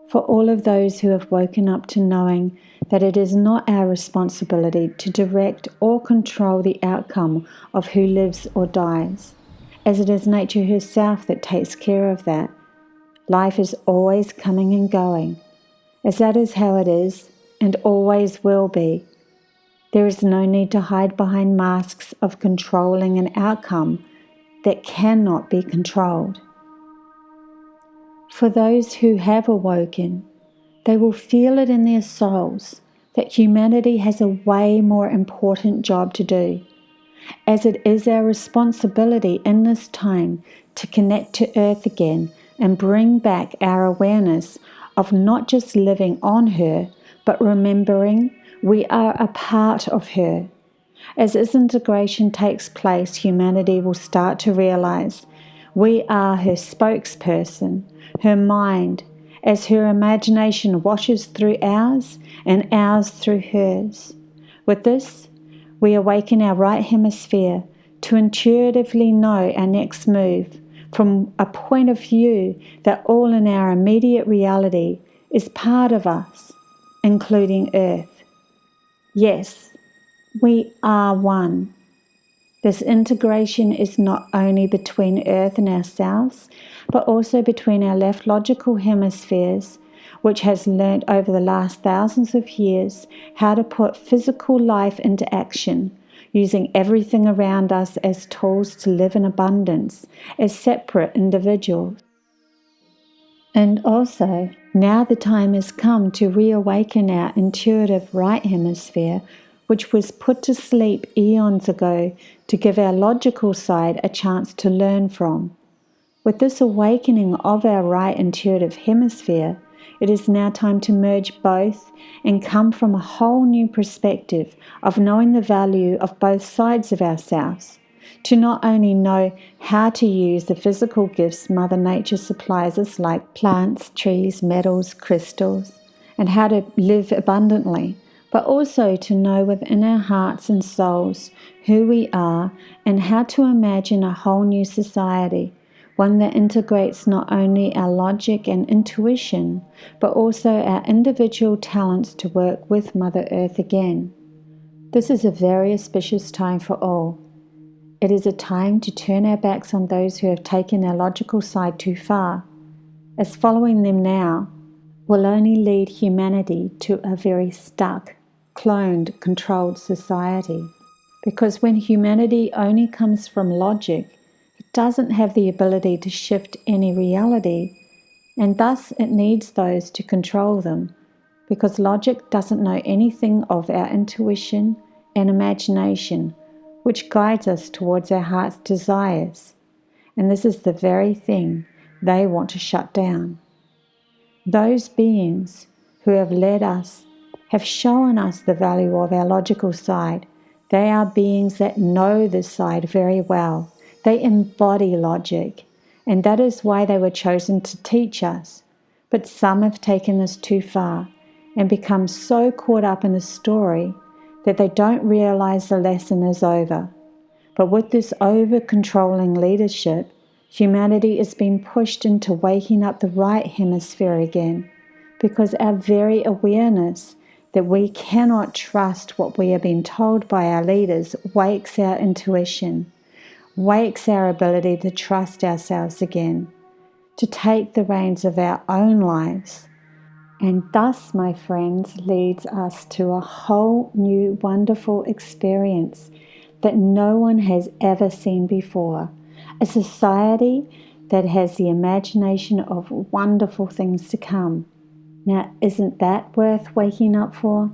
For all of those who have woken up to knowing that it is not our responsibility to direct or control the outcome of who lives or dies, as it is nature herself that takes care of that. Life is always coming and going, as that is how it is and always will be. There is no need to hide behind masks of controlling an outcome that cannot be controlled. For those who have awoken, they will feel it in their souls that humanity has a way more important job to do, as it is our responsibility in this time to connect to Earth again and bring back our awareness of not just living on her, but remembering we are a part of her. As this integration takes place, humanity will start to realize we are her spokesperson, her mind, as her imagination washes through ours and ours through hers. With this, we awaken our right hemisphere to intuitively know our next move from a point of view that all in our immediate reality is part of us, including Earth. Yes, we are one. This integration is not only between Earth and ourselves, but also between our left logical hemispheres, which has learnt over the last thousands of years how to put physical life into action, using everything around us as tools to live in abundance as separate individuals. And also, now the time has come to reawaken our intuitive right hemisphere, which was put to sleep eons ago to give our logical side a chance to learn from. With this awakening of our right intuitive hemisphere, it is now time to merge both and come from a whole new perspective of knowing the value of both sides of ourselves, to not only know how to use the physical gifts Mother Nature supplies us like plants, trees, metals, crystals, and how to live abundantly, but also to know within our hearts and souls who we are and how to imagine a whole new society, one that integrates not only our logic and intuition, but also our individual talents to work with Mother Earth again. This is a very auspicious time for all. It is a time to turn our backs on those who have taken our logical side too far, as following them now will only lead humanity to a very stuck, cloned, controlled society. Because when humanity only comes from logic, it doesn't have the ability to shift any reality, and thus it needs those to control them, because logic doesn't know anything of our intuition and imagination, which guides us towards our heart's desires. And this is the very thing they want to shut down. Those beings who have led us have shown us the value of our logical side. They are beings that know this side very well. They embody logic, and that is why they were chosen to teach us. But some have taken this too far and become so caught up in the story that they don't realize the lesson is over. But with this over-controlling leadership, humanity is being pushed into waking up the right hemisphere again, because our very awareness that we cannot trust what we are being told by our leaders wakes our intuition, wakes our ability to trust ourselves again, to take the reins of our own lives. And thus, my friends, leads us to a whole new wonderful experience that no one has ever seen before. A society that has the imagination of wonderful things to come. Now, isn't that worth waking up for?